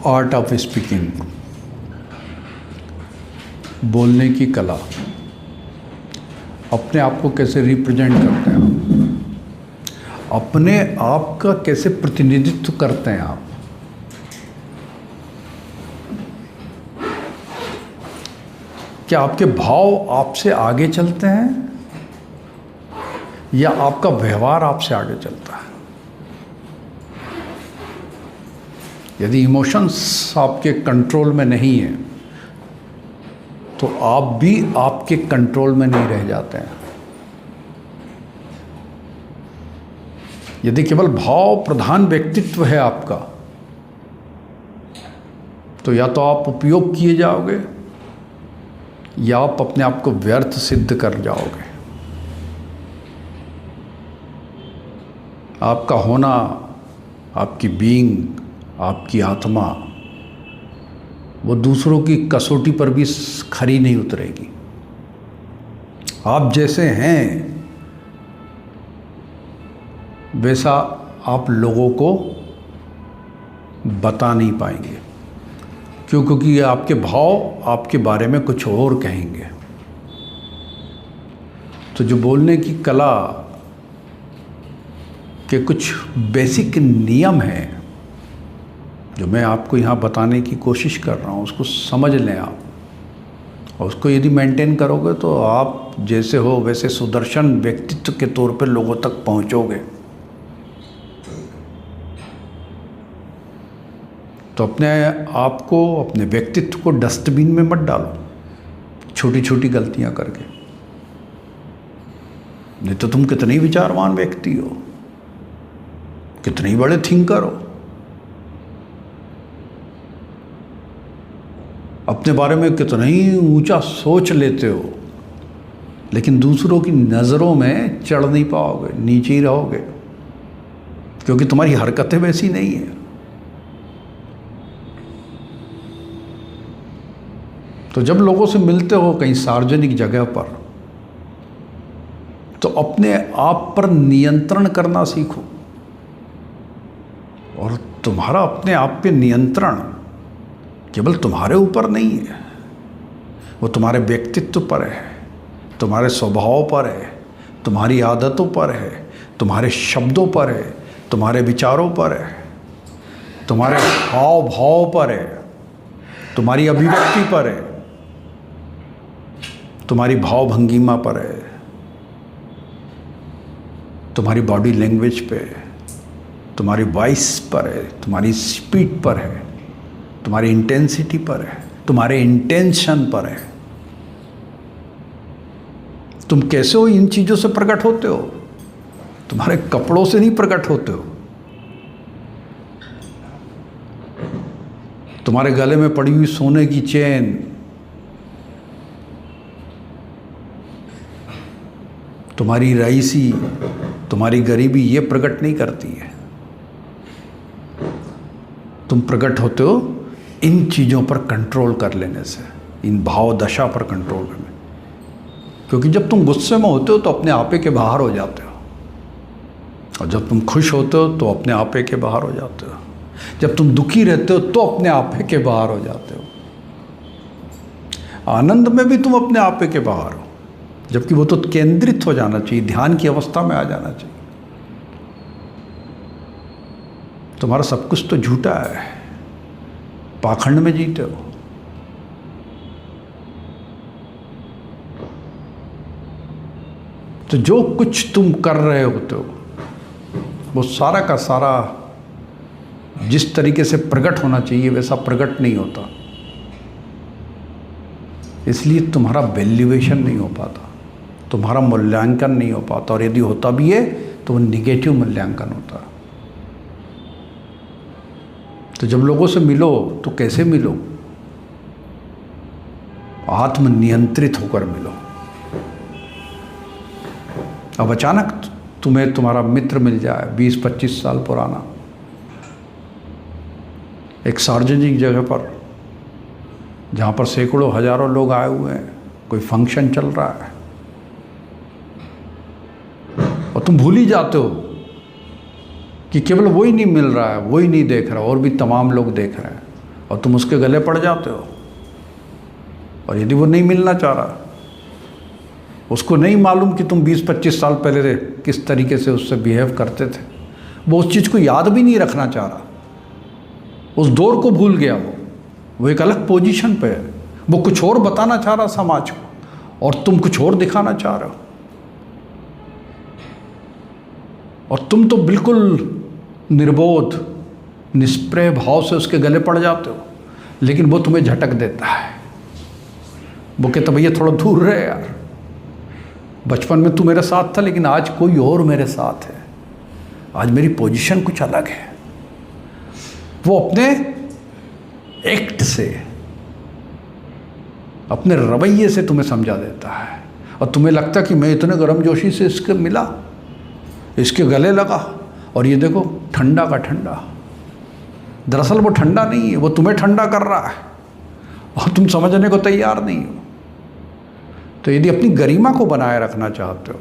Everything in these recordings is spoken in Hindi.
आर्ट ऑफ स्पीकिंग, बोलने की कला। अपने आप को कैसे रिप्रेजेंट करते हैं आप, अपने आप का कैसे प्रतिनिधित्व करते हैं आप। क्या आपके भाव आपसे आगे चलते हैं या आपका व्यवहार आपसे आगे चलता है। यदि इमोशंस आपके कंट्रोल में नहीं है तो आप भी आपके कंट्रोल में नहीं रह जाते हैं। यदि केवल भाव प्रधान व्यक्तित्व है आपका तो या तो आप उपयोग किए जाओगे या आप अपने आप को व्यर्थ सिद्ध कर जाओगे। आपका होना, आपकी बीइंग, आपकी आत्मा वो दूसरों की कसौटी पर भी खरी नहीं उतरेगी। आप जैसे हैं वैसा आप लोगों को बता नहीं पाएंगे। क्यों? क्योंकि आपके भाव आपके बारे में कुछ और कहेंगे। तो जो बोलने की कला के कुछ बेसिक नियम हैं जो मैं आपको यहाँ बताने की कोशिश कर रहा हूँ, उसको समझ लें आप, और उसको यदि मेंटेन करोगे तो आप जैसे हो वैसे सुदर्शन व्यक्तित्व के तौर पर लोगों तक पहुँचोगे। तो अपने आप को, अपने व्यक्तित्व को डस्टबिन में मत डालो छोटी छोटी गलतियाँ करके। नहीं तो तुम कितने ही विचारवान व्यक्ति हो, कितने ही बड़े थिंकर हो, अपने बारे में कितना ही ऊंचा सोच लेते हो, लेकिन दूसरों की नज़रों में चढ़ नहीं पाओगे, नीचे ही रहोगे, क्योंकि तुम्हारी हरकतें वैसी नहीं है। तो जब लोगों से मिलते हो कहीं सार्वजनिक जगह पर, तो अपने आप पर नियंत्रण करना सीखो। और तुम्हारा अपने आप पे नियंत्रण केवल तुम्हारे ऊपर नहीं है, वो तुम्हारे व्यक्तित्व पर है, तुम्हारे स्वभाव पर है, तुम्हारी आदतों पर है, तुम्हारे शब्दों पर है, तुम्हारे विचारों पर है, तुम्हारे हाव भाव पर है, तुम्हारी अभिव्यक्ति पर है, तुम्हारी भाव भंगिमा पर है, तुम्हारी बॉडी लैंग्वेज पे है, तुम्हारी वॉइस पर है, तुम्हारी स्पीड पर है, तुम्हारी इंटेंसिटी पर है, तुम्हारे इंटेंशन पर है। तुम कैसे हो इन चीज़ों से प्रकट होते हो, तुम्हारे कपड़ों से नहीं प्रकट होते हो। तुम्हारे गले में पड़ी हुई सोने की चेन, तुम्हारी रईसी, तुम्हारी गरीबी ये प्रकट नहीं करती है। तुम प्रकट होते हो इन चीज़ों पर कंट्रोल कर लेने से, इन भाव दशा पर कंट्रोल करने। क्योंकि जब तुम गुस्से में होते हो तो अपने आपे के बाहर हो जाते हो, और जब तुम खुश होते हो तो अपने आपे के बाहर हो जाते हो, जब तुम दुखी रहते हो तो अपने आपे के बाहर हो जाते हो, आनंद में भी तुम अपने आपे के बाहर हो, जबकि वो तो केंद्रित हो जाना चाहिए, ध्यान की अवस्था में आ जाना चाहिए। तुम्हारा सब कुछ तो झूठा है, पाखंड में जीते हो। तो जो कुछ तुम कर रहे होते हो वो सारा का सारा जिस तरीके से प्रकट होना चाहिए वैसा प्रकट नहीं होता, इसलिए तुम्हारा वैल्यूएशन नहीं हो पाता, तुम्हारा मूल्यांकन नहीं हो पाता, और यदि होता भी है तो वो निगेटिव मूल्यांकन होता है। तो जब लोगों से मिलो तो कैसे मिलो? आत्मनियंत्रित होकर मिलो। अब अचानक तुम्हें तुम्हारा मित्र मिल जाए 20-25 साल पुराना, एक सार्वजनिक जगह पर जहाँ पर सैकड़ों हजारों लोग आए हुए हैं, कोई फंक्शन चल रहा है, और तुम भूल ही जाते हो कि केवल वही नहीं मिल रहा है, वही नहीं देख रहा, और भी तमाम लोग देख रहे हैं, और तुम उसके गले पड़ जाते हो। और यदि वो नहीं मिलना चाह रहा, उसको नहीं मालूम कि तुम 20-25 साल पहले किस तरीके से उससे बिहेव करते थे, वो उस चीज़ को याद भी नहीं रखना चाह रहा, उस दौर को भूल गया, वो एक अलग पोजीशन पे है, वो कुछ और बताना चाह रहा समाज को और तुम कुछ और दिखाना चाह रहे हो। और तुम तो बिल्कुल निर्बोध निष्प्रय भाव से उसके गले पड़ जाते हो, लेकिन वो तुम्हें झटक देता है। वो कहता भैया थोड़ा दूर रहे यार, बचपन में तू मेरे साथ था लेकिन आज कोई और मेरे साथ है, आज मेरी पोजीशन कुछ अलग है। वो अपने एक्ट से, अपने रवैये से तुम्हें समझा देता है और तुम्हें लगता कि मैं इतने गर्मजोशी से इसके मिला, इसके गले लगा और ये देखो ठंडा का ठंडा। दरअसल वो ठंडा नहीं है, वो तुम्हें ठंडा कर रहा है और तुम समझने को तैयार नहीं हो। तो यदि अपनी गरिमा को बनाए रखना चाहते हो,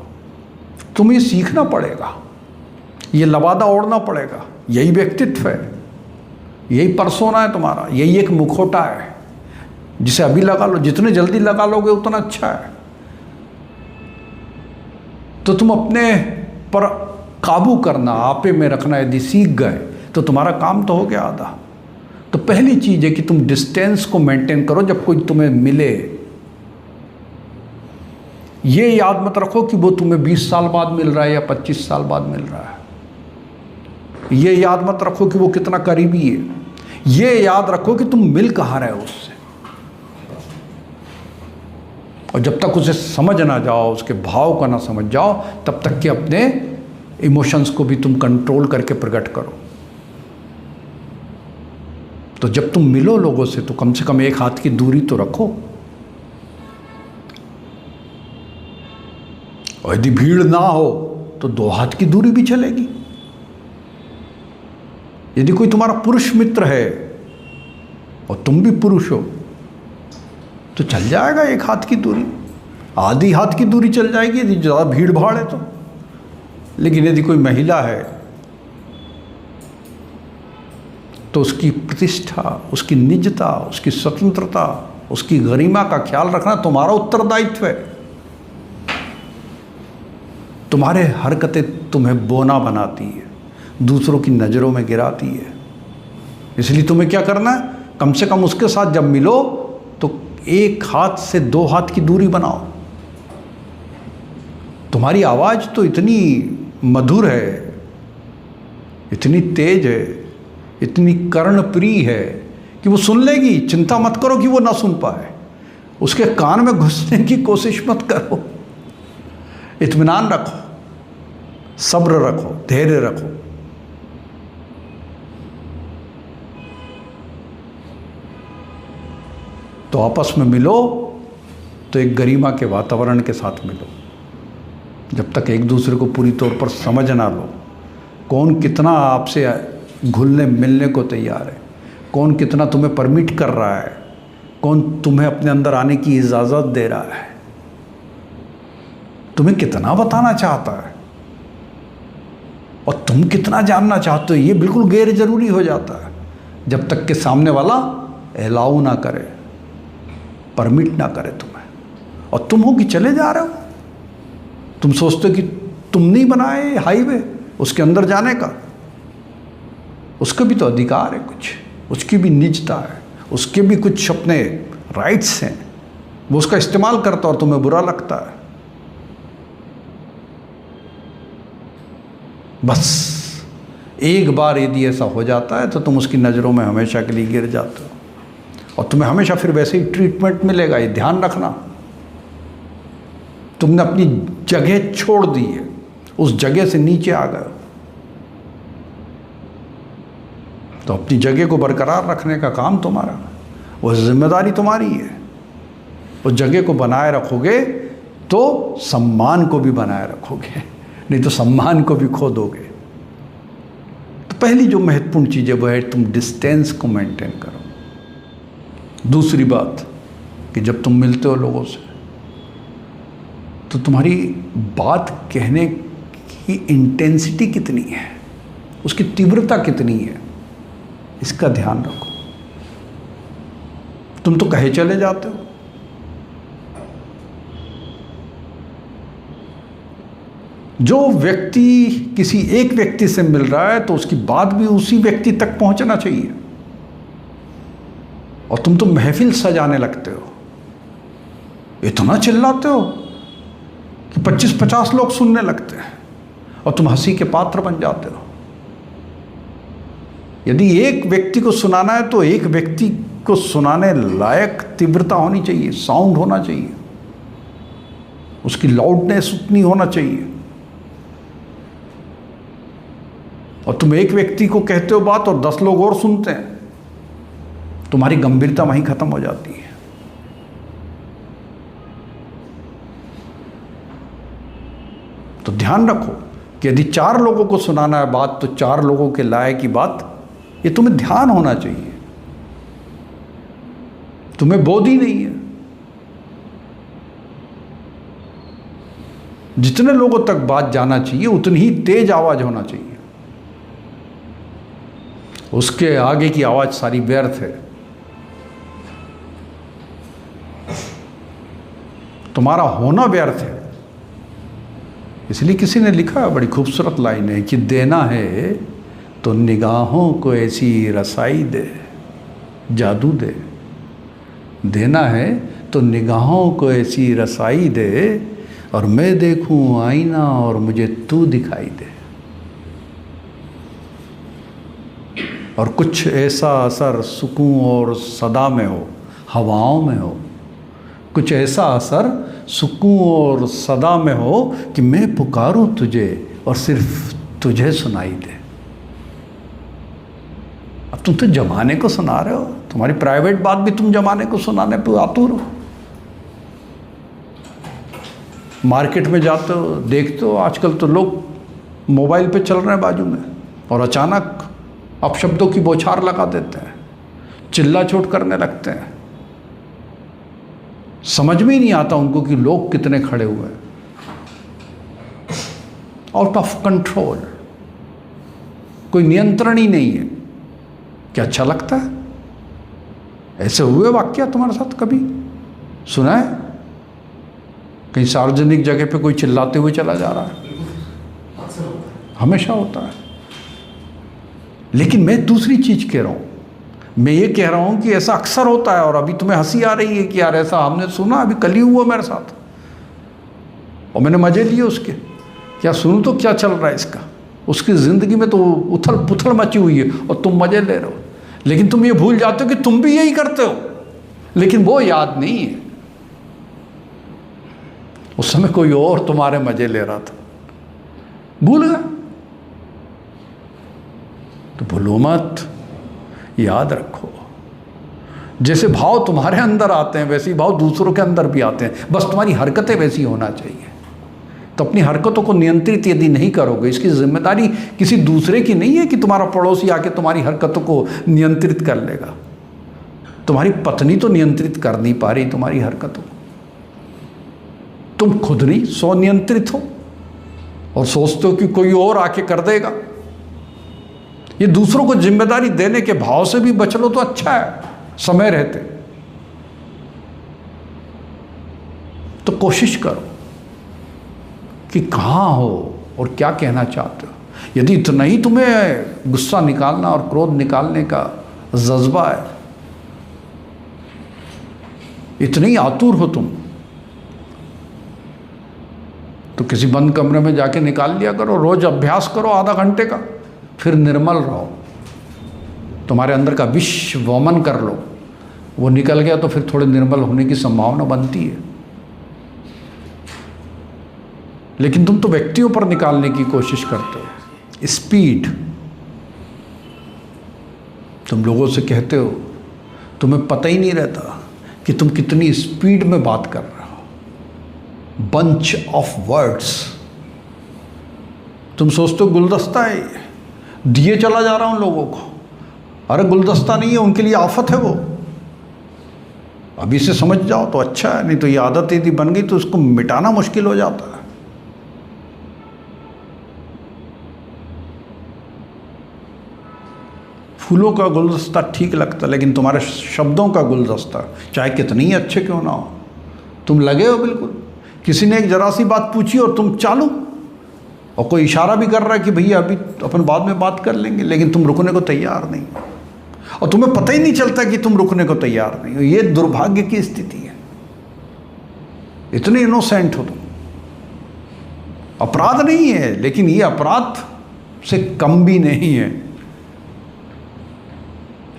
तुम्हें ये सीखना पड़ेगा, ये लबादा ओढ़ना पड़ेगा। यही व्यक्तित्व है, यही परसोना है तुम्हारा, यही एक मुखौटा है जिसे अभी लगा लो। जितने जल्दी लगा लोगे उतना अच्छा है। तो तुम अपने पर काबू करना, आपे में रखना यदि सीख गए तो तुम्हारा काम तो हो गया आधा। तो पहली चीज़ है कि तुम डिस्टेंस को मेंटेन करो जब कोई तुम्हें मिले। ये याद मत रखो कि वो तुम्हें 20 साल बाद मिल रहा है या 25 साल बाद मिल रहा है। ये याद मत रखो कि वो कितना करीबी है। ये याद रखो कि तुम मिल कहाँ रहे हो उससे। और जब तक उसे समझ ना जाओ, उसके भाव का ना समझ जाओ, तब तक कि अपने इमोशंस को भी तुम कंट्रोल करके प्रकट करो। तो जब तुम मिलो लोगों से तो कम से कम 1 हाथ की दूरी तो रखो। और यदि भीड़ ना हो तो 2 हाथ की दूरी भी चलेगी। यदि कोई तुम्हारा पुरुष मित्र है और तुम भी पुरुष हो तो चल जाएगा 1 हाथ की दूरी, आधी हाथ की दूरी चल जाएगी यदि ज़्यादा भीड़ भाड़ है तो। लेकिन यदि कोई महिला है तो उसकी प्रतिष्ठा, उसकी निजता, उसकी स्वतंत्रता, उसकी गरिमा का ख्याल रखना तुम्हारा उत्तरदायित्व है। तुम्हारे हरकतें तुम्हें बोना बनाती है, दूसरों की नज़रों में गिराती है। इसलिए तुम्हें क्या करना है, कम से कम उसके साथ जब मिलो तो 1 हाथ से 2 हाथ की दूरी बनाओ। तुम्हारी आवाज़ तो इतनी मधुर है, इतनी तेज है, इतनी कर्णप्रिय है कि वो सुन लेगी। चिंता मत करो कि वो ना सुन पाए, उसके कान में घुसने की कोशिश मत करो। इत्मीनान रखो, सब्र रखो, धैर्य रखो। तो आपस में मिलो तो एक गरिमा के वातावरण के साथ मिलो। जब तक एक दूसरे को पूरी तौर पर समझ ना लो, कौन कितना आपसे घुलने मिलने को तैयार है, कौन कितना तुम्हें परमिट कर रहा है, कौन तुम्हें अपने अंदर आने की इजाज़त दे रहा है, तुम्हें कितना बताना चाहता है और तुम कितना जानना चाहते हो, ये बिल्कुल गैर जरूरी हो जाता है जब तक कि सामने वाला अलाउ ना करे, परमिट ना करे तुम्हें। और तुम हो कि चले जा रहे हो, तुम सोचते हो कि तुम नहीं बनाए हाईवे उसके अंदर जाने का। उसका भी तो अधिकार है कुछ, उसकी भी निजता है, उसके भी कुछ अपने राइट्स हैं। वो उसका इस्तेमाल करता और तुम्हें बुरा लगता है। बस एक बार यदि ऐसा हो जाता है तो तुम उसकी नज़रों में हमेशा के लिए गिर जाते हो और तुम्हें हमेशा फिर वैसे ही ट्रीटमेंट मिलेगा। ये ध्यान रखना, तुमने अपनी जगह छोड़ दी है, उस जगह से नीचे आ गए। तो अपनी जगह को बरकरार रखने का काम तुम्हारा, वो जिम्मेदारी तुम्हारी है। उस जगह को बनाए रखोगे तो सम्मान को भी बनाए रखोगे, नहीं तो सम्मान को भी खो दोगे। तो पहली जो महत्वपूर्ण चीज़ है वो है तुम डिस्टेंस को मेंटेन करो। दूसरी बात कि जब तुम मिलते हो लोगों से तो तुम्हारी बात कहने की इंटेंसिटी कितनी है, उसकी तीव्रता कितनी है, इसका ध्यान रखो। तुम तो कहे चले जाते हो। जो व्यक्ति किसी एक व्यक्ति से मिल रहा है तो उसकी बात भी उसी व्यक्ति तक पहुंचना चाहिए, और तुम तो महफिल सजाने लगते हो, इतना चिल्लाते हो कि 25-50 लोग सुनने लगते हैं और तुम हंसी के पात्र बन जाते हो। यदि एक व्यक्ति को सुनाना है तो एक व्यक्ति को सुनाने लायक तीव्रता होनी चाहिए, साउंड होना चाहिए, उसकी लाउडनेस उतनी होना चाहिए। और तुम एक व्यक्ति को कहते हो बात और 10 लोग और सुनते हैं, तुम्हारी गंभीरता वहीं खत्म हो जाती है। तो ध्यान रखो कि यदि 4 लोगों को सुनाना है बात तो 4 लोगों के लायक की बात, ये तुम्हें ध्यान होना चाहिए। तुम्हें बोध ही नहीं है। जितने लोगों तक बात जाना चाहिए उतनी ही तेज आवाज होना चाहिए, उसके आगे की आवाज सारी व्यर्थ है। तुम्हारा होना व्यर्थ है। इसलिए किसी ने लिखा है, बड़ी खूबसूरत लाइन है कि देना है तो निगाहों को ऐसी रसाई दे, जादू दे। देना है तो निगाहों को ऐसी रसाई दे, और मैं देखूं आईना और मुझे तू दिखाई दे। और कुछ ऐसा असर सुकून और सदा में हो, हवाओं में हो। कुछ ऐसा असर सुकून और सदा में हो कि मैं पुकारूं तुझे और सिर्फ तुझे सुनाई दे। अब तुम तो जमाने को सुना रहे हो, तुम्हारी प्राइवेट बात भी तुम जमाने को सुनाने पे आतुर हो। मार्केट में जाते हो, देखते हो आजकल तो लोग मोबाइल पे चल रहे हैं बाजू में, और अचानक अपशब्दों की बौछार लगा देते हैं, चिल्ला चोट करने लगते हैं। समझ में ही नहीं आता उनको कि लोग कितने खड़े हुए हैं। आउट ऑफ कंट्रोल, कोई नियंत्रण ही नहीं है। क्या अच्छा लगता है? ऐसे हुए वाक्य तुम्हारे साथ कभी सुना है? कहीं सार्वजनिक जगह पे कोई चिल्लाते हुए चला जा रहा है? हमेशा होता है। लेकिन मैं दूसरी चीज कह रहा हूं। मैं ये कह रहा हूं कि ऐसा अक्सर होता है, और अभी तुम्हें हंसी आ रही है कि यार ऐसा हमने सुना, अभी कल ही हुआ मेरे साथ और मैंने मजे लिए उसके। क्या सुनूं तो क्या चल रहा है इसका? उसकी ज़िंदगी में तो उथल पुथल मची हुई है और तुम मजे ले रहे हो। लेकिन तुम ये भूल जाते हो कि तुम भी यही करते हो, लेकिन वो याद नहीं है। उस समय कोई और तुम्हारे मजे ले रहा था, भूल गए। तो भूलो मत, याद रखो। जैसे भाव तुम्हारे अंदर आते हैं वैसे ही भाव दूसरों के अंदर भी आते हैं, बस तुम्हारी हरकतें वैसी होना चाहिए। तो अपनी हरकतों को नियंत्रित यदि नहीं करोगे, इसकी जिम्मेदारी किसी दूसरे की नहीं है कि तुम्हारा पड़ोसी आके तुम्हारी हरकतों को नियंत्रित कर लेगा। तुम्हारी पत्नी तो नियंत्रित कर नहीं पा रही तुम्हारी हरकतों को, तुम खुद नहीं स्वनियंत्रित हो और सोचते हो कि कोई और आके कर देगा। ये दूसरों को जिम्मेदारी देने के भाव से भी बच लो तो अच्छा है समय रहते। तो कोशिश करो कि कहाँ हो और क्या कहना चाहते हो। यदि इतना ही तुम्हें गुस्सा निकालना और क्रोध निकालने का जज्बा है, इतने ही आतुर हो तुम, तो किसी बंद कमरे में जाके निकाल लिया करो। रोज अभ्यास करो आधा घंटे का, फिर निर्मल रहो। तुम्हारे अंदर का विष वमन कर लो, वो निकल गया तो फिर थोड़े निर्मल होने की संभावना बनती है। लेकिन तुम तो व्यक्तियों पर निकालने की कोशिश करते हो। स्पीड, तुम लोगों से कहते हो, तुम्हें पता ही नहीं रहता कि तुम कितनी स्पीड में बात कर रहे हो। बंच ऑफ वर्ड्स, तुम सोचते हो गुलदस्ता है, दिए चला जा रहा हूं लोगों को। अरे गुलदस्ता नहीं है, उनके लिए आफत है वो। अभी से समझ जाओ तो अच्छा है, नहीं तो ये आदत यदि बन गई तो उसको मिटाना मुश्किल हो जाता है। फूलों का गुलदस्ता ठीक लगता, लेकिन तुम्हारे शब्दों का गुलदस्ता चाहे कितने ही अच्छे क्यों ना हो, तुम लगे हो बिल्कुल। किसी ने एक जरा सी बात पूछी और तुम चालू, और कोई इशारा भी कर रहा है कि भैया अभी अपन बाद में बात कर लेंगे, लेकिन तुम रुकने को तैयार नहीं हो, और तुम्हें पता ही नहीं चलता कि तुम रुकने को तैयार नहीं हो। ये दुर्भाग्य की स्थिति है। इतने इनोसेंट हो तुम। अपराध नहीं है, लेकिन ये अपराध से कम भी नहीं है।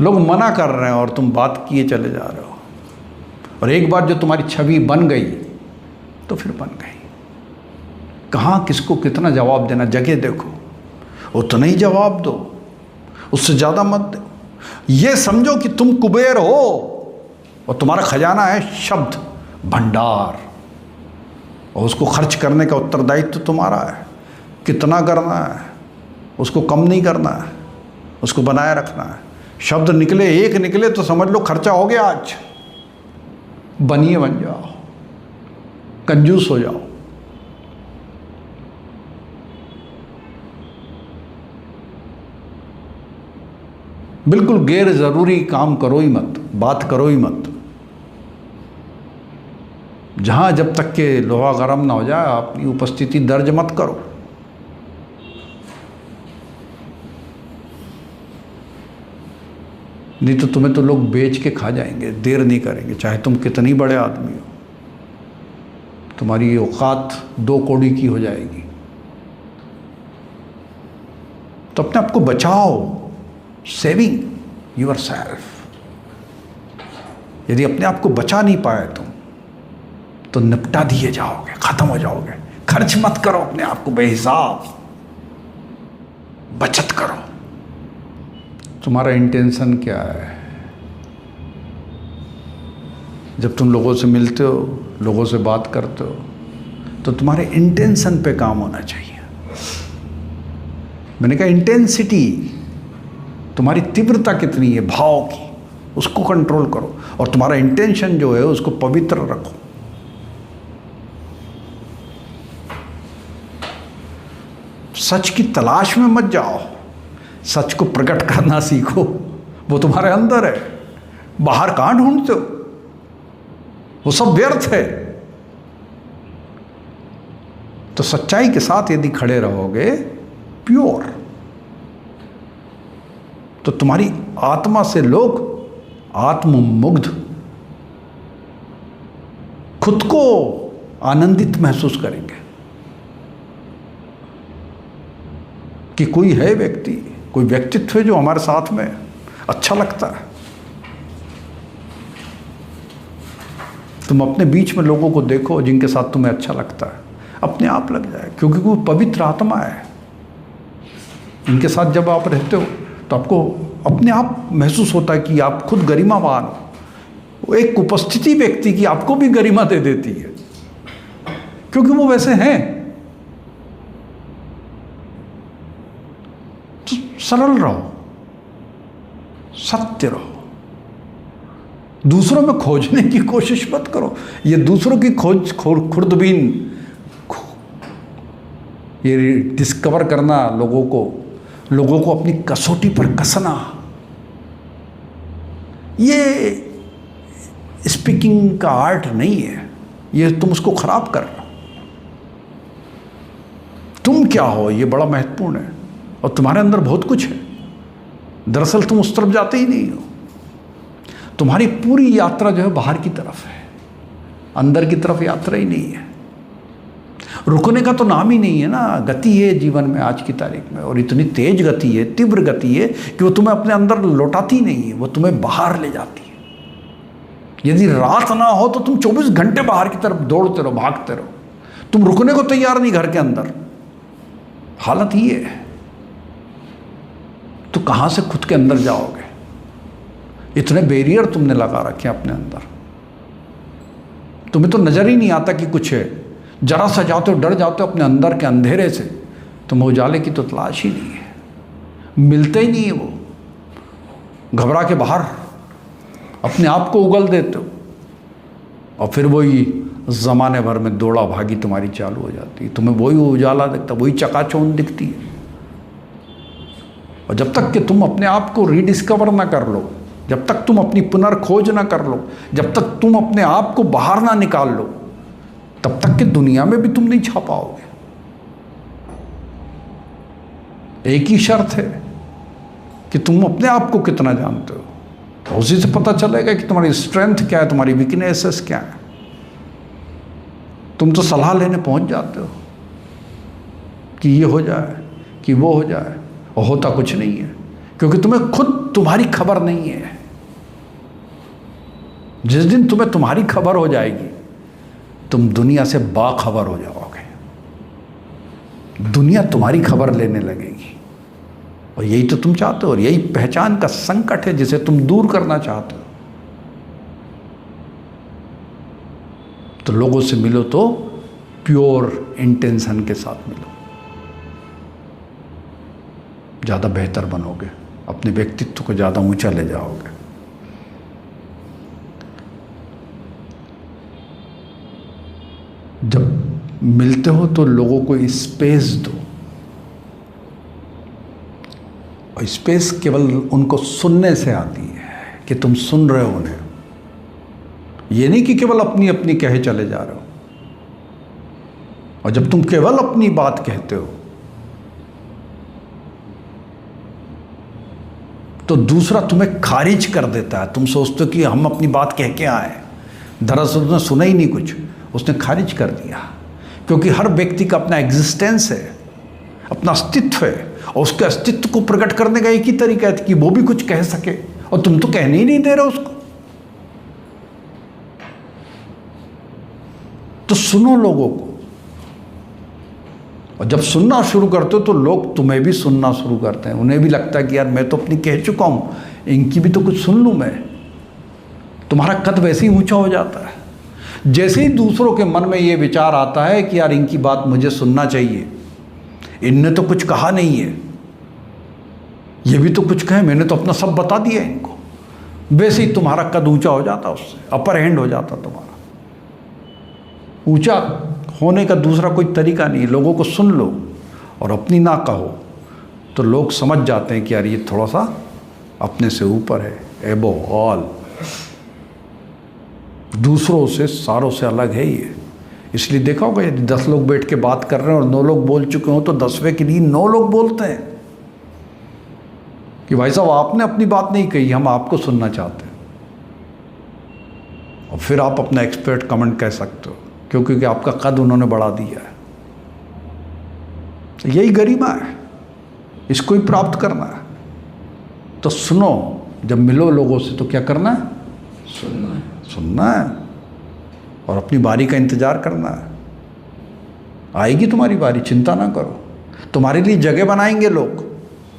लोग मना कर रहे हैं और तुम बात किए चले जा रहे हो, और एक बार जो तुम्हारी छवि बन गई तो फिर बन गई। कहाँ किसको कितना जवाब देना, जगह देखो, उतना ही जवाब दो, उससे ज़्यादा मत दो। ये समझो कि तुम कुबेर हो और तुम्हारा खजाना है शब्द भंडार, और उसको खर्च करने का उत्तरदायित्व तो तुम्हारा है। कितना करना है, उसको कम नहीं करना है, उसको बनाए रखना है। शब्द निकले, एक निकले तो समझ लो खर्चा हो गया आज। बनिए, बन जाओ, कंजूस हो जाओ। बिल्कुल गैर ज़रूरी काम करो ही मत, बात करो ही मत। जहाँ जब तक के लोहा गर्म ना हो जाए अपनी उपस्थिति दर्ज मत करो। नहीं तो तुम्हें तो लोग बेच के खा जाएंगे, देर नहीं करेंगे, चाहे तुम कितनी बड़े आदमी हो। तुम्हारी औकात 2 कौड़ी की हो जाएगी। तो अपने आप को बचाओ, सेविंग योर सेल्फ। यदि अपने आप को बचा नहीं पाए तुम तो निपटा दिए जाओगे, खत्म हो जाओगे। खर्च मत करो अपने आप को बेहिसाब, बचत करो। तुम्हारा इंटेंशन क्या है? जब तुम लोगों से मिलते हो, लोगों से बात करते हो, तो तुम्हारे इंटेंशन पे काम होना चाहिए। मैंने कहा इंटेंसिटी, तुम्हारी तीव्रता कितनी है भाव की, उसको कंट्रोल करो, और तुम्हारा इंटेंशन जो है उसको पवित्र रखो। सच की तलाश में मत जाओ, सच को प्रकट करना सीखो। वो तुम्हारे अंदर है, बाहर कहाँ ढूंढते हो? वो सब व्यर्थ है। तो सच्चाई के साथ यदि खड़े रहोगे, प्योर, तो तुम्हारी आत्मा से लोग आत्ममुग्ध, खुद को आनंदित महसूस करेंगे कि कोई है व्यक्ति, कोई व्यक्तित्व है जो हमारे साथ में अच्छा लगता है। तुम अपने बीच में लोगों को देखो जिनके साथ तुम्हें अच्छा लगता है, अपने आप लग जाए, क्योंकि वो पवित्र आत्मा है। इनके साथ जब आप रहते हो तो आपको अपने आप महसूस होता है कि आप खुद गरिमावान हो। वो एक उपस्थिति व्यक्ति की आपको भी गरिमा दे देती है, क्योंकि वो वैसे हैं। तो सरल रहो, सत्य रहो, दूसरों में खोजने की कोशिश मत करो। ये दूसरों की खोज खुर्दबीन, ये डिस्कवर करना, लोगों को अपनी कसौटी पर कसना, ये स्पीकिंग का आर्ट नहीं है। ये तुम उसको खराब कर रहे हो। तुम क्या हो ये बड़ा महत्वपूर्ण है, और तुम्हारे अंदर बहुत कुछ है। दरअसल तुम उस तरफ जाते ही नहीं हो। तुम्हारी पूरी यात्रा जो है बाहर की तरफ है, अंदर की तरफ यात्रा ही नहीं है। रुकने का तो नाम ही नहीं है ना। गति है जीवन में आज की तारीख में, और इतनी तेज गति है, तीव्र गति है कि वो तुम्हें अपने अंदर लौटाती नहीं है, वो तुम्हें बाहर ले जाती है। यदि रात ना हो तो तुम 24 घंटे बाहर की तरफ दौड़ते रहो, भागते रहो। तुम रुकने को तैयार नहीं घर के अंदर। हालत ये है, तो कहाँ से खुद के अंदर जाओगे? इतने बैरियर तुमने लगा रखे अपने अंदर, तुम्हें तो नजर ही नहीं आता कि कुछ है। जरा सा जाते हो, डर जाते हो अपने अंदर के अंधेरे से। तुम्हें उजाले की तो तलाश ही नहीं है, मिलते ही नहीं है वो। घबरा के बाहर अपने आप को उगल देते हो, और फिर वही ज़माने भर में दौड़ा भागी तुम्हारी चालू हो जाती है। तुम्हें वही उजाला दिखता, वही चकाचौंध दिखती है। और जब तक कि तुम अपने आप को रीडिस्कवर ना कर लो, जब तक तुम अपनी पुनर्खोज ना कर लो, जब तक तुम अपने आप को बाहर ना निकाल लो, तब तक कि दुनिया में भी तुम नहीं छा पाओगे। एक ही शर्त है कि तुम अपने आप को कितना जानते हो, तो उसी से पता चलेगा कि तुम्हारी स्ट्रेंथ क्या है, तुम्हारी वीकनेसेस क्या है। तुम तो सलाह लेने पहुंच जाते हो कि ये हो जाए, कि वो हो जाए, और होता कुछ नहीं है, क्योंकि तुम्हें खुद तुम्हारी खबर नहीं है। जिस दिन तुम्हें तुम्हारी खबर हो जाएगी, तुम दुनिया से बाखबर हो जाओगे, दुनिया तुम्हारी खबर लेने लगेगी। और यही तो तुम चाहते हो, और यही पहचान का संकट है जिसे तुम दूर करना चाहते हो। तो लोगों से मिलो तो प्योर इंटेंशन के साथ मिलो, ज़्यादा बेहतर बनोगे, अपने व्यक्तित्व को ज़्यादा ऊंचा ले जाओगे। जब मिलते हो तो लोगों को स्पेस दो, और स्पेस केवल उनको सुनने से आती है कि तुम सुन रहे हो उन्हें, ये नहीं कि केवल अपनी अपनी कहे चले जा रहे हो। और जब तुम केवल अपनी बात कहते हो तो दूसरा तुम्हें खारिज कर देता है। तुम सोचते हो कि हम अपनी बात कह के आए, दरअसल उसने सुना ही नहीं कुछ, उसने खारिज कर दिया। क्योंकि हर व्यक्ति का अपना एग्जिस्टेंस है, अपना अस्तित्व है, और उसके अस्तित्व को प्रकट करने का एक ही तरीका है कि वो भी कुछ कह सके, और तुम तो कहने ही नहीं दे रहे उसको। तो सुनो लोगों को, और जब सुनना शुरू करते हो तो लोग तुम्हें भी सुनना शुरू करते हैं। उन्हें भी लगता है कि यार मैं तो अपनी कह चुका हूँ, इनकी भी तो कुछ सुन लूँ मैं। तुम्हारा कद वैसे ही ऊंचा हो जाता है। जैसे ही दूसरों के मन में ये विचार आता है कि यार इनकी बात मुझे सुनना चाहिए, इनने तो कुछ कहा नहीं है, ये भी तो कुछ कहे, मैंने तो अपना सब बता दिया इनको, वैसे ही तुम्हारा कद ऊंचा हो जाता, उससे अपर हैंड हो जाता तुम्हारा। ऊंचा होने का दूसरा कोई तरीका नहीं। लोगों को सुन लो और अपनी ना कहो, तो लोग समझ जाते हैं कि यार ये थोड़ा सा अपने से ऊपर है, एबो ऑल, दूसरों से सारों से अलग है ये। इसलिए देखा होगा, यदि 10 लोग बैठ के बात कर रहे हैं और 9 लोग बोल चुके हों, तो 10वें के लिए 9 लोग बोलते हैं कि भाई साहब आपने अपनी बात नहीं कही, हम आपको सुनना चाहते हैं। और फिर आप अपना एक्सपर्ट कमेंट कह सकते हो, क्योंकि आपका कद उन्होंने बढ़ा दिया है। यही गरिमा है, इसको ही प्राप्त करना है। तो सुनो, जब मिलो लोगों से तो क्या करना है? सुनना है, सुनना है, और अपनी बारी का इंतजार करना है। आएगी तुम्हारी बारी, चिंता ना करो। तुम्हारे लिए जगह बनाएंगे लोग,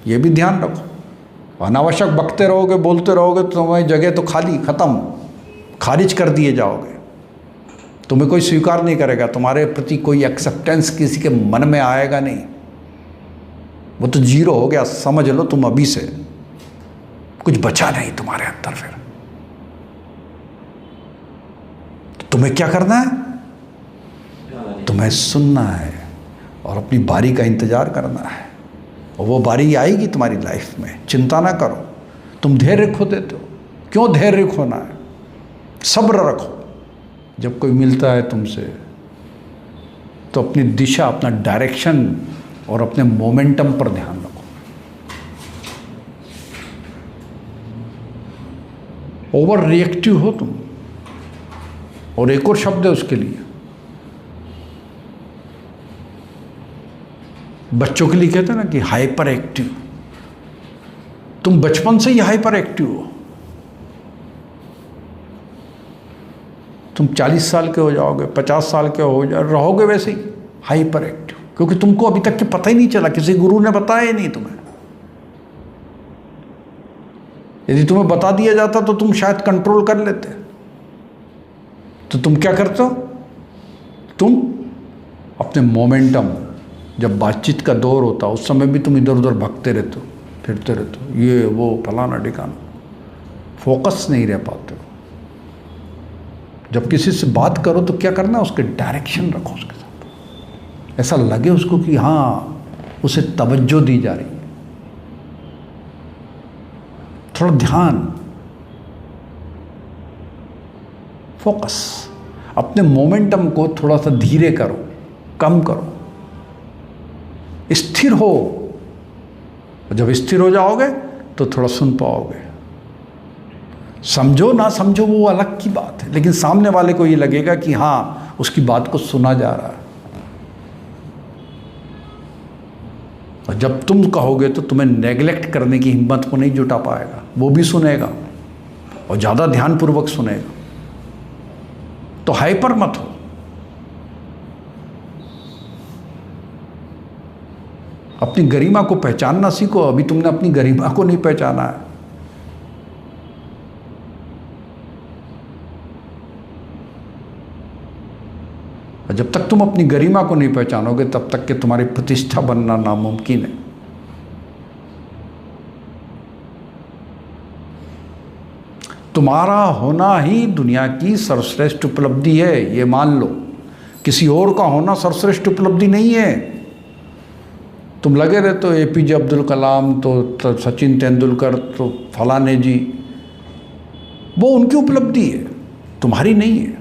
ये भी ध्यान रखो। अनावश्यक बकते रहोगे, बोलते रहोगे तो तुम्हारी जगह तो खाली, खत्म, खारिज कर दिए जाओगे। तुम्हें कोई स्वीकार नहीं करेगा, तुम्हारे प्रति कोई एक्सेप्टेंस किसी के मन में आएगा नहीं, वो तो जीरो हो गया। समझ लो तुम अभी से कुछ बचा नहीं तुम्हारे अंदर। फिर तो तुम्हें क्या करना है? तुम्हें सुनना है और अपनी बारी का इंतजार करना है, और वो बारी आएगी तुम्हारी लाइफ में। चिंता ना करो, तुम धैर्य खो देते हो। क्यों धैर्य खोना है? सब्र रखो। जब कोई मिलता है तुमसे तो अपनी दिशा, अपना डायरेक्शन और अपने मोमेंटम पर ध्यान रखो। ओवर रिएक्टिव हो तुम। और एक और शब्द है उसके लिए, बच्चों के लिए कहते हैं ना कि हाइपर एक्टिव। तुम बचपन से ही हाइपर एक्टिव हो। तुम 40 साल के हो जाओगे, 50 साल के रहोगे वैसे ही हाइपर एक्टिव, क्योंकि तुमको अभी तक के पता ही नहीं चला, किसी गुरु ने बताया ही नहीं तुम्हें। यदि तुम्हें बता दिया जाता तो तुम शायद कंट्रोल कर लेते। तो तुम क्या करते हो? तुम अपने मोमेंटम, जब बातचीत का दौर होता उस समय भी तुम इधर उधर भगते रहते हो, फिरते रहते हो, ये वो फलाना ठिकाना, फोकस नहीं रह पाते हो। जब किसी से बात करो तो क्या करना है? उसके डायरेक्शन रखो उसके साथ, ऐसा लगे उसको कि हाँ उसे तवज्जो दी जा रही है। थोड़ा ध्यान, फोकस, अपने मोमेंटम को थोड़ा सा धीरे करो, कम करो, स्थिर हो। जब स्थिर हो जाओगे तो थोड़ा सुन पाओगे। समझो ना समझो वो अलग की बात है, लेकिन सामने वाले को ये लगेगा कि हाँ उसकी बात को सुना जा रहा है। और जब तुम कहोगे तो तुम्हें नेग्लेक्ट करने की हिम्मत को नहीं जुटा पाएगा, वो भी सुनेगा और ज़्यादा ध्यानपूर्वक सुनेगा। तो हाइपर मत हो। अपनी गरिमा को पहचानना सीखो। अभी तुमने अपनी गरिमा को नहीं पहचाना है। जब तक तुम अपनी गरिमा को नहीं पहचानोगे तब तक कि तुम्हारी प्रतिष्ठा बनना नामुमकिन है। तुम्हारा होना ही दुनिया की सर्वश्रेष्ठ उपलब्धि है, ये मान लो। किसी और का होना सर्वश्रेष्ठ उपलब्धि नहीं है। तुम लगे रहते हो APJ अब्दुल कलाम तो सचिन तेंदुलकर तो फलाने जी, वो उनकी उपलब्धि है, तुम्हारी नहीं है।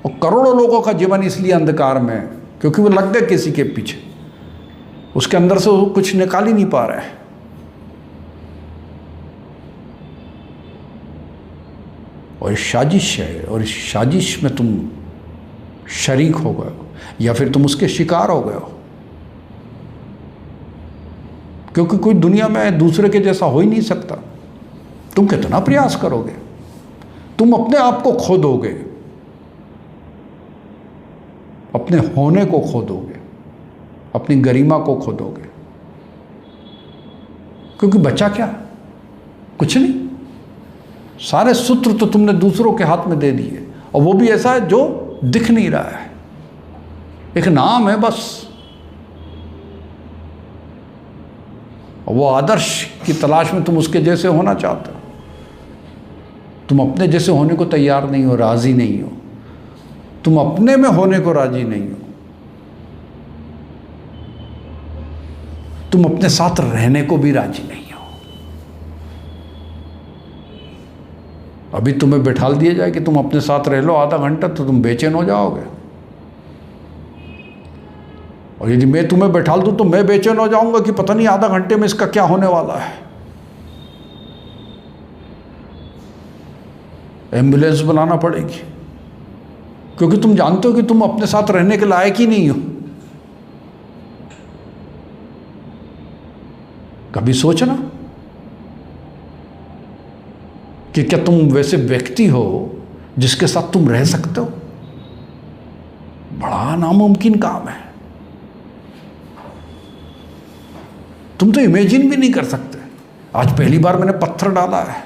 और करोड़ों लोगों का जीवन इसलिए अंधकार में है क्योंकि वो लग गए किसी के पीछे, उसके अंदर से वो कुछ निकाल ही नहीं पा रहा है। और इस साजिश है, और इस साजिश में तुम शरीक हो गए हो या फिर तुम उसके शिकार हो गए हो। क्योंकि कोई दुनिया में दूसरे के जैसा हो ही नहीं सकता। तुम कितना प्रयास करोगे, तुम अपने आप को खो दोगे, अपने होने को खो दोगे, अपनी गरिमा को खो दोगे। क्योंकि बचा क्या? कुछ नहीं। सारे सूत्र तो तुमने दूसरों के हाथ में दे दिए, और वो भी ऐसा है जो दिख नहीं रहा है, एक नाम है बस। और वो आदर्श की तलाश में तुम उसके जैसे होना चाहते हो। तुम अपने जैसे होने को तैयार नहीं हो, राजी नहीं हो। तुम अपने में होने को राजी नहीं हो। तुम अपने साथ रहने को भी राजी नहीं हो। अभी तुम्हें बैठाल दिया जाए कि तुम अपने साथ रह लो आधा घंटा, तो तुम बेचैन हो जाओगे। और यदि मैं तुम्हें बैठाल दूं तो मैं बेचैन हो जाऊंगा कि पता नहीं आधा घंटे में इसका क्या होने वाला है। एम्बुलेंस बुलाना पड़ेगी, क्योंकि तुम जानते हो कि तुम अपने साथ रहने के लायक ही नहीं हो। कभी सोचना कि क्या तुम वैसे व्यक्ति हो जिसके साथ तुम रह सकते हो? बड़ा नामुमकिन काम है। तुम तो इमेजिन भी नहीं कर सकते। आज पहली बार मैंने पत्थर डाला है,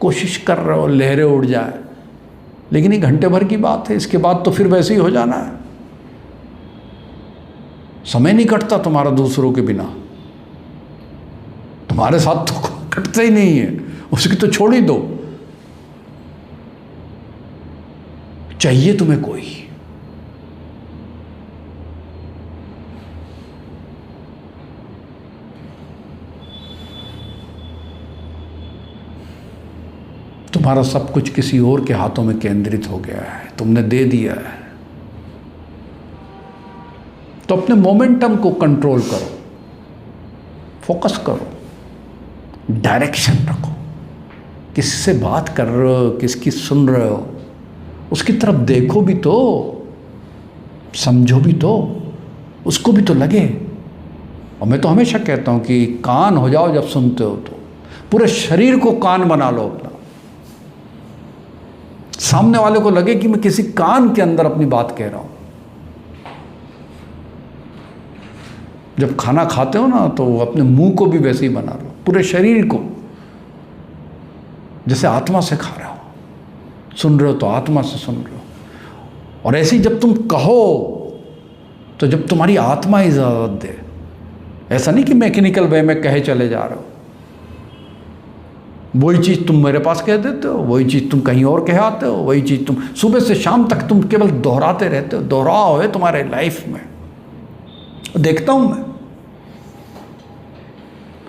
कोशिश कर रहे हो लहरें उड़ जाए, लेकिन ये घंटे भर की बात है। इसके बाद तो फिर वैसे ही हो जाना है। समय नहीं कटता तुम्हारा दूसरों के बिना। तुम्हारे साथ तो कटता ही नहीं है, उसकी तो छोड़ ही दो। चाहिए तुम्हें कोई। तुम्हारा सब कुछ किसी और के हाथों में केंद्रित हो गया है, तुमने दे दिया है। तो अपने मोमेंटम को कंट्रोल करो, फोकस करो, डायरेक्शन रखो। किससे बात कर रहे हो, किसकी सुन रहे हो, उसकी तरफ देखो भी तो, समझो भी तो, उसको भी तो लगे। और मैं तो हमेशा कहता हूं कि कान हो जाओ जब सुनते हो, तो पूरे शरीर को कान बना लो अपना। सामने वाले को लगे कि मैं किसी कान के अंदर अपनी बात कह रहा हूं। जब खाना खाते हो ना, तो अपने मुंह को भी वैसे ही बना लो, पूरे शरीर को, जैसे आत्मा से खा रहे हो। सुन रहे हो तो आत्मा से सुन रहे हो। और ऐसे ही जब तुम कहो तो जब तुम्हारी आत्मा इजाज़त दे, ऐसा नहीं कि मैकेनिकल वे में कहे चले जा रहे हो। वही चीज़ तुम मेरे पास कह देते हो, वही चीज़ तुम कहीं और कह आते हो, वही चीज़ तुम सुबह से शाम तक तुम केवल दोहराते रहते हो। दोहराव है तुम्हारे लाइफ में। देखता हूं मैं,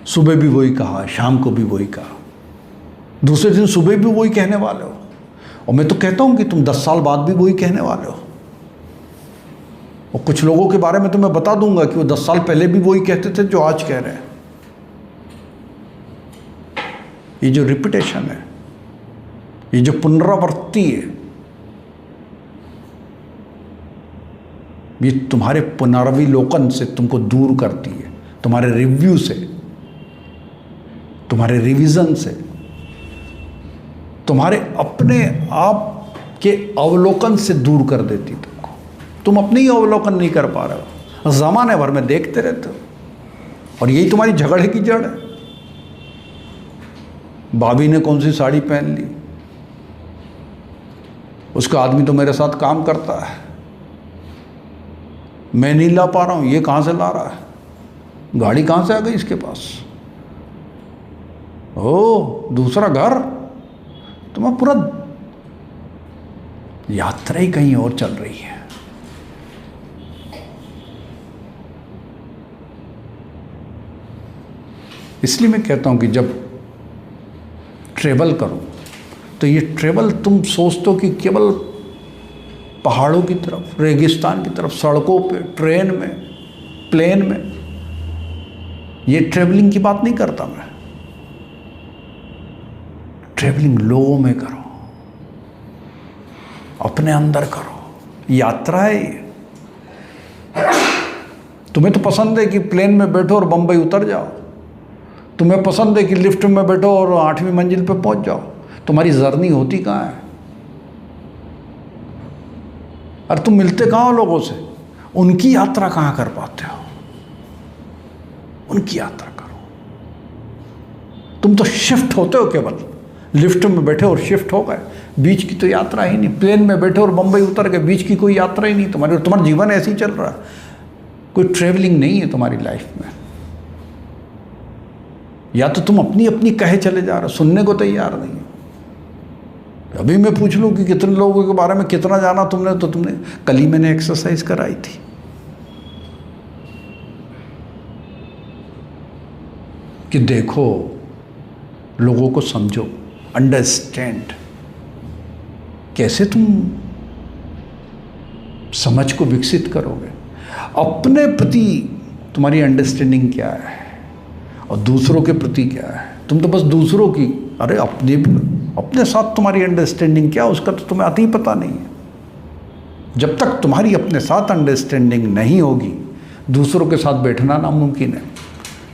सुबह भी वही कहा, शाम को भी वही कहा, दूसरे दिन सुबह भी वही कहने वाले हो, और मैं तो कहता हूं कि तुम 10 साल बाद भी वही कहने वाले हो। और कुछ लोगों के बारे में तो मैं बता दूंगा कि वो 10 साल पहले भी वही कहते थे जो आज कह रहे हैं। ये जो रिपीटेशन है, ये जो पुनरावृत्ति है, ये तुम्हारे पुनर्विलोकन से तुमको दूर करती है, तुम्हारे रिव्यू से, तुम्हारे रिवीजन से, तुम्हारे अपने आप के अवलोकन से दूर कर देती तुमको। तुम अपने ही अवलोकन नहीं कर पा रहे हो, ज़माने भर में देखते रहते हो, और यही तुम्हारी झगड़े की जड़ है। भाभी ने कौन सी साड़ी पहन ली, उसका आदमी तो मेरे साथ काम करता है, मैं नहीं ला पा रहा हूं, ये कहां से ला रहा है, गाड़ी कहां से आ गई इसके पास, ओ दूसरा घर, तुम्हारा पूरा यात्रा ही कहीं और चल रही है। इसलिए मैं कहता हूं कि जब ट्रेवल करो तो ये ट्रेवल तुम सोचते हो कि केवल पहाड़ों की तरफ, रेगिस्तान की तरफ, सड़कों पे, ट्रेन में, प्लेन में, ये ट्रेवलिंग की बात नहीं करता मैं। ट्रेवलिंग लोगों में करो, अपने अंदर करो, यात्रा है ये। तुम्हें तो पसंद है कि प्लेन में बैठो और बंबई उतर जाओ, तुम्हें पसंद है कि लिफ्ट में बैठो और 8वीं मंजिल पे पहुंच जाओ, तुम्हारी जर्नी होती कहाँ है? और तुम मिलते कहाँ हो लोगों से, उनकी यात्रा कहाँ कर पाते हो? उनकी यात्रा करो। तुम तो शिफ्ट होते हो, केवल लिफ्ट में बैठे और शिफ्ट हो गए, बीच की तो यात्रा ही नहीं। प्लेन में बैठे और बंबई उतर गए, बीच की कोई यात्रा ही नहीं तुम्हारी, और तुम्हारा जीवन ऐसे ही चल रहा है, कोई ट्रेवलिंग नहीं है तुम्हारी लाइफ में। या तो तुम अपनी अपनी कहे चले जा रहे हो, सुनने को तैयार नहीं। अभी मैं पूछ लूँ कि कितने लोगों के बारे में कितना जाना तुमने, तो तुमने कल ही मैंने एक्सरसाइज कराई थी। कि देखो, लोगों को समझो, अंडरस्टैंड। कैसे तुम समझ को विकसित करोगे? अपने प्रति तुम्हारी अंडरस्टैंडिंग क्या है और दूसरों के प्रति क्या है? तुम तो बस दूसरों की, अरे अपने साथ तुम्हारी अंडरस्टैंडिंग क्या, उसका तो तुम्हें आती ही पता नहीं है। जब तक तुम्हारी अपने साथ अंडरस्टैंडिंग नहीं होगी, दूसरों के साथ बैठना नामुमकिन है।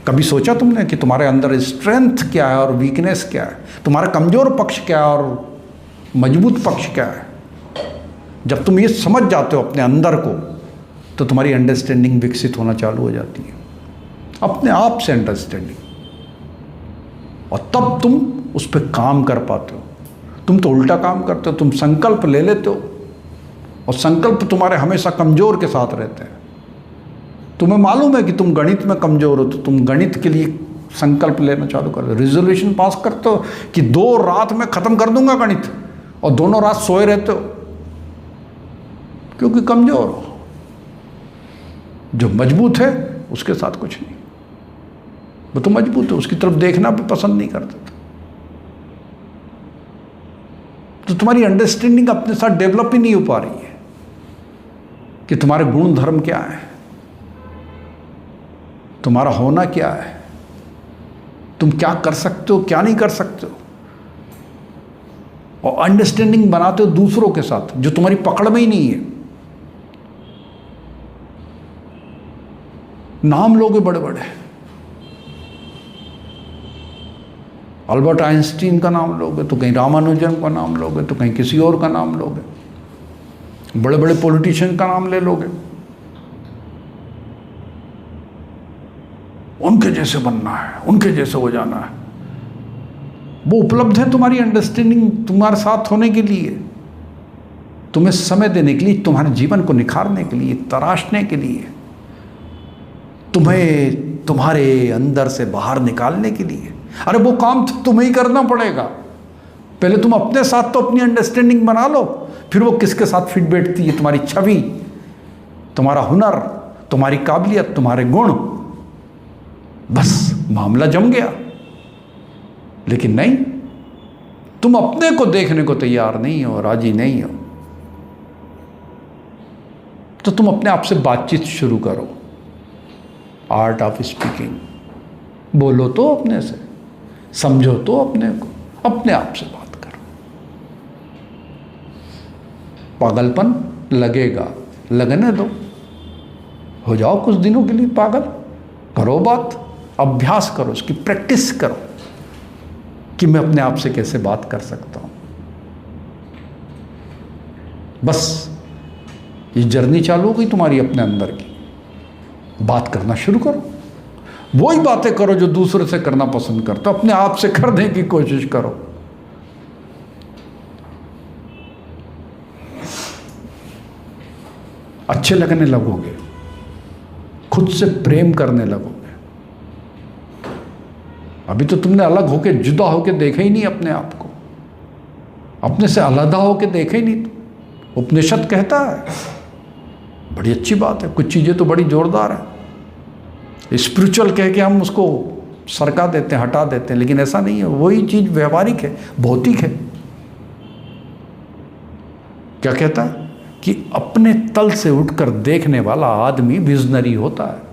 कभी सोचा तुमने कि तुम्हारे अंदर स्ट्रेंथ क्या है और वीकनेस क्या है, तुम्हारा कमज़ोर पक्ष क्या है और मजबूत पक्ष क्या है? जब तुम ये समझ जाते हो अपने अंदर को, तो तुम्हारी अंडरस्टैंडिंग विकसित होना चालू हो जाती है, अपने आप से अंडरस्टैंडिंग, और तब तुम उस पर काम कर पाते हो। तुम तो उल्टा काम करते हो, तुम संकल्प ले लेते हो, और संकल्प तुम्हारे हमेशा कमज़ोर के साथ रहते हैं। तुम्हें मालूम है कि तुम गणित में कमज़ोर हो, तो तुम गणित के लिए संकल्प लेना चालू कर दो, रिजोल्यूशन पास करते हो कि 2 रात में ख़त्म कर दूंगा गणित, और दोनों रात सोए रहते हो, क्योंकि कमज़ोर हो। जो मजबूत है उसके साथ कुछ नहीं, वो तो मजबूत है, उसकी तरफ देखना भी पसंद नहीं करता। तो तुम्हारी अंडरस्टैंडिंग अपने साथ डेवलप ही नहीं हो पा रही है कि तुम्हारे गुण धर्म क्या है, तुम्हारा होना क्या है, तुम क्या कर सकते हो, क्या नहीं कर सकते हो। और अंडरस्टैंडिंग बनाते हो दूसरों के साथ, जो तुम्हारी पकड़ में ही नहीं है। नाम लोगे बड़े बड़े, अल्बर्ट आइंस्टीन का नाम लोगे तो कहीं रामानुजन का नाम लोगे, तो कहीं किसी और का नाम लोगे, बड़े बड़े पॉलिटिशियन का नाम ले लोगे। उनके जैसे बनना है, उनके जैसे हो जाना है। वो उपलब्ध है तुम्हारी अंडरस्टैंडिंग तुम्हारे साथ होने के लिए, तुम्हें समय देने के लिए, तुम्हारे जीवन को निखारने के लिए, तराशने के लिए, तुम्हें तुम्हारे अंदर से बाहर निकालने के लिए। अरे वो काम तो तुम्हें ही करना पड़ेगा। पहले तुम अपने साथ तो अपनी अंडरस्टैंडिंग बना लो, फिर वो किसके साथ फिट बैठती है, तुम्हारी छवि, तुम्हारा हुनर, तुम्हारी काबिलियत, तुम्हारे गुण, बस मामला जम गया। लेकिन नहीं, तुम अपने को देखने को तैयार नहीं हो, राजी नहीं हो, तो तुम अपने आप से बातचीत शुरू करो। आर्ट ऑफ स्पीकिंग, बोलो तो अपने से, समझो तो अपने को, अपने आप से बात करो। पागलपन लगेगा, लगने दो, हो जाओ कुछ दिनों के लिए पागल, करो बात, अभ्यास करो, उसकी प्रैक्टिस करो कि मैं अपने आप से कैसे बात कर सकता हूं। बस ये जर्नी चालू हो गई तुम्हारी अपने अंदर की, बात करना शुरू करो। वही बातें करो जो दूसरे से करना पसंद करते हो, अपने आप से करने की कोशिश करो। अच्छे लगने लगोगे, खुद से प्रेम करने लगोगे। अभी तो तुमने अलग होके, जुदा होके देखा ही नहीं अपने आप को, अपने से अलग होके देखा ही नहीं। उपनिषद कहता है, बड़ी अच्छी बात है, कुछ चीज़ें तो बड़ी जोरदार है, स्पिरिचुअल कह के हम उसको सरका देते हैं, हटा देते हैं, लेकिन ऐसा नहीं है। वही चीज़ व्यवहारिक है, भौतिक है। क्या कहता है कि अपने तल से उठकर देखने वाला आदमी विजनरी होता है।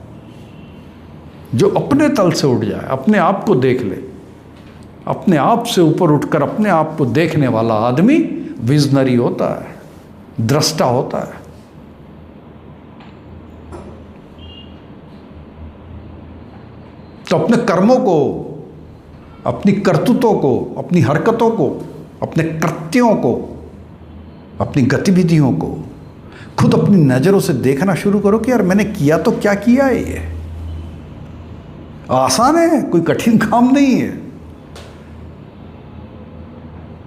जो अपने तल से उठ जाए, अपने आप को देख ले, अपने आप से ऊपर उठकर अपने आप को देखने वाला आदमी विजनरी होता है, दृष्टा होता है। तो अपने कर्मों को, अपनी करतूतों को, अपनी हरकतों को, अपने कृत्यों को, अपनी गतिविधियों को खुद अपनी नज़रों से देखना शुरू करो कि यार मैंने किया तो क्या किया है। ये आसान है, कोई कठिन काम नहीं है,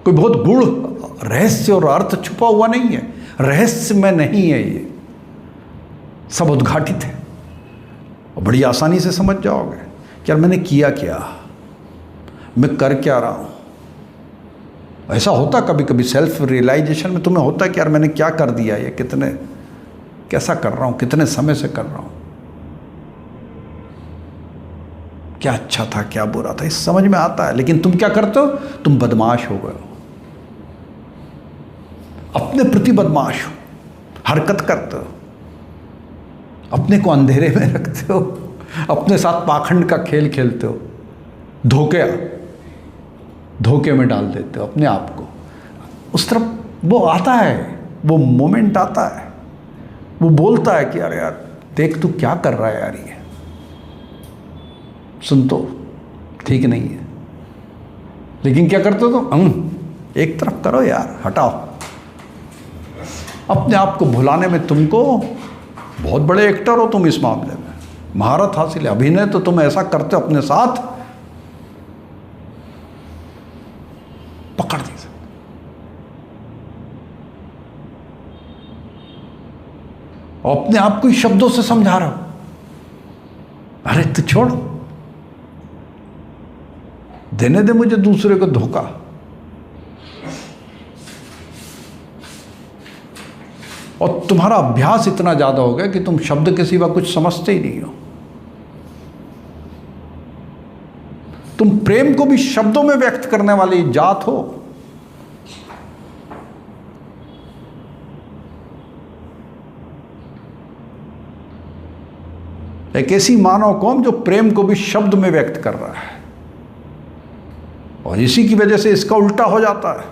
कोई बहुत गूढ़ रहस्य और अर्थ छुपा हुआ नहीं है, रहस्य में नहीं है, ये सब उद्घाटित है और बड़ी आसानी से समझ जाओगे कि यार मैंने किया क्या, मैं कर क्या रहा हूं। ऐसा होता कभी कभी सेल्फ रियलाइजेशन में तुम्हें होता है कि यार मैंने क्या कर दिया, ये कितने, कैसा कर रहा हूं, कितने समय से कर रहा हूं, क्या अच्छा था क्या बुरा था, इस समझ में आता है। लेकिन तुम क्या करते हो, तुम बदमाश हो गए हो, अपने प्रति बदमाश हो, हरकत करते हो, अपने को अंधेरे में रखते हो, अपने साथ पाखंड का खेल खेलते हो, धोखे में डाल देते हो अपने आप को। उस तरफ वो आता है, वो मोमेंट आता है, वो बोलता है कि अरे यार देख तू क्या कर रहा है यार, ये सुन तो ठीक नहीं है। लेकिन क्या करते हो तुम, एक तरफ करो यार, हटाओ। अपने आप को भुलाने में तुमको बहुत बड़े एक्टर हो तुम, इस मामले में महारत हासिल है। अभिनय तो तुम ऐसा करते हो अपने साथ, पकड़ नहीं सकते। और अपने आप को ही शब्दों से समझा रहा हो, अरे तू छोड़, देने दे मुझे दूसरे को धोखा। और तुम्हारा अभ्यास इतना ज्यादा हो गया कि तुम शब्द के सिवा कुछ समझते ही नहीं हो। तुम प्रेम को भी शब्दों में व्यक्त करने वाली जात हो। एक ऐसी मानव कौम जो प्रेम को भी शब्द में व्यक्त कर रहा है, और इसी की वजह से इसका उल्टा हो जाता है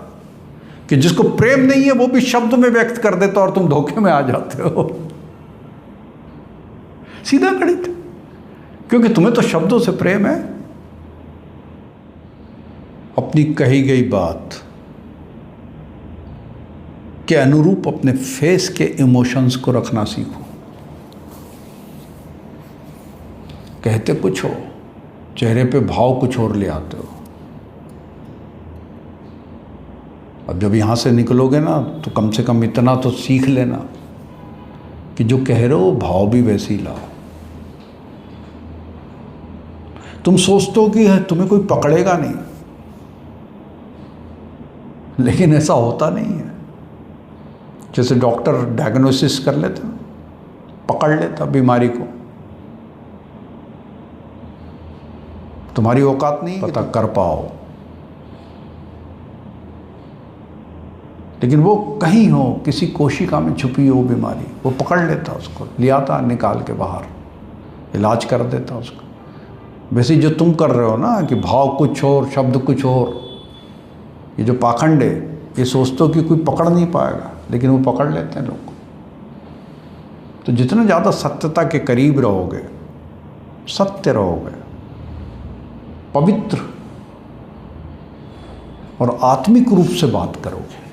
कि जिसको प्रेम नहीं है वो भी शब्द में व्यक्त कर देता और तुम धोखे में आ जाते हो। सीधा गणित, क्योंकि तुम्हें तो शब्दों से प्रेम है। अपनी कही गई बात के अनुरूप अपने फेस के इमोशंस को रखना सीखो। कहते कुछ हो, चेहरे पे भाव कुछ और ले आते हो। अब जब यहाँ से निकलोगे ना, तो कम से कम इतना तो सीख लेना कि जो कह रहे हो भाव भी वैसे ही लाओ। तुम सोचते हो कि तुम्हें कोई पकड़ेगा नहीं, लेकिन ऐसा होता नहीं है। जैसे डॉक्टर डायग्नोसिस कर लेते हैं, पकड़ लेता बीमारी को। तुम्हारी औकात नहीं पता कर पाओ, लेकिन वो कहीं हो, किसी कोशिका में छुपी हो बीमारी, वो पकड़ लेता उसको, ले आता निकाल के बाहर, इलाज कर देता उसका। वैसे जो तुम कर रहे हो ना कि भाव कुछ और शब्द कुछ और, ये जो पाखंड है, ये सोचते हो कि कोई पकड़ नहीं पाएगा, लेकिन वो पकड़ लेते हैं लोग। तो जितना ज़्यादा सत्यता के करीब रहोगे, सत्य रहोगे, पवित्र और आत्मिक रूप से बात करोगे,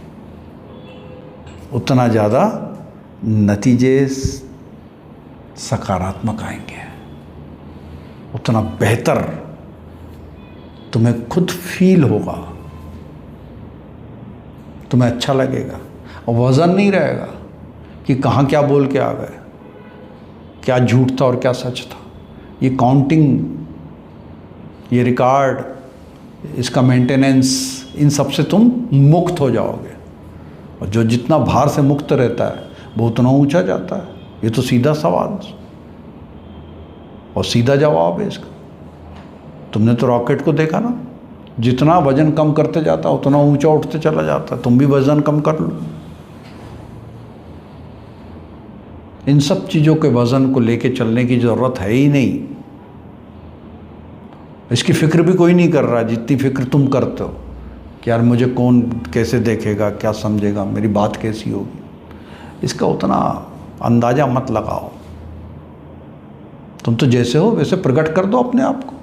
उतना ज़्यादा नतीजे सकारात्मक आएंगे, उतना बेहतर तुम्हें खुद फील होगा, तुम्हें अच्छा लगेगा। और वज़न नहीं रहेगा कि कहाँ क्या बोल के आ गए, क्या झूठ था और क्या सच था। ये काउंटिंग, ये रिकॉर्ड, इसका मेंटेनेंस, इन सब से तुम मुक्त हो जाओगे। और जो जितना भार से मुक्त रहता है वो उतना ऊंचा जाता है। ये तो सीधा सवाल और सीधा जवाब है इसका। तुमने तो रॉकेट को देखा ना, जितना वजन कम करते जाता है उतना ऊंचा उठते चला जाता है। तुम भी वजन कम कर लो। इन सब चीज़ों के वजन को लेके चलने की ज़रूरत है ही नहीं। इसकी फिक्र भी कोई नहीं कर रहा जितनी फिक्र तुम करते हो कि यार मुझे कौन कैसे देखेगा, क्या समझेगा, मेरी बात कैसी होगी। इसका उतना अंदाज़ा मत लगाओ। तुम तो जैसे हो वैसे प्रकट कर दो अपने आप को।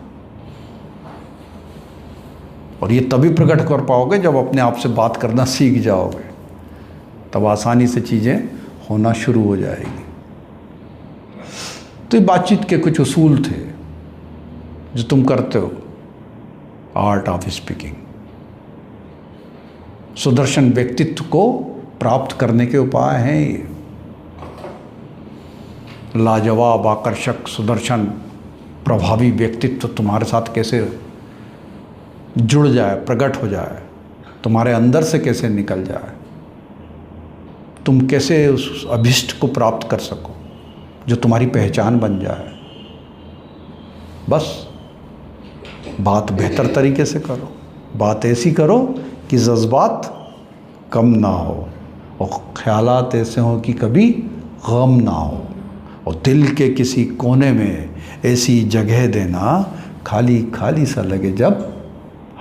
और ये तभी प्रकट कर पाओगे जब अपने आप से बात करना सीख जाओगे, तब आसानी से चीज़ें होना शुरू हो जाएगी। तो ये बातचीत के कुछ उसूल थे जो तुम करते हो। आर्ट ऑफ स्पीकिंग, सुदर्शन व्यक्तित्व को प्राप्त करने के उपाय हैं ये। लाजवाब, आकर्षक, सुदर्शन, प्रभावी व्यक्तित्व तुम्हारे साथ कैसे जुड़ जाए, प्रकट हो जाए, तुम्हारे अंदर से कैसे निकल जाए, तुम कैसे उस अभिष्ट को प्राप्त कर सको जो तुम्हारी पहचान बन जाए। बस बात बेहतर तरीके से करो, बात ऐसी करो कि जज्बात कम ना हो और ख्यालात ऐसे हों कि कभी गम ना हो। और दिल के किसी कोने में ऐसी जगह देना खाली खाली सा लगे जब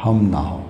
हम ना हो।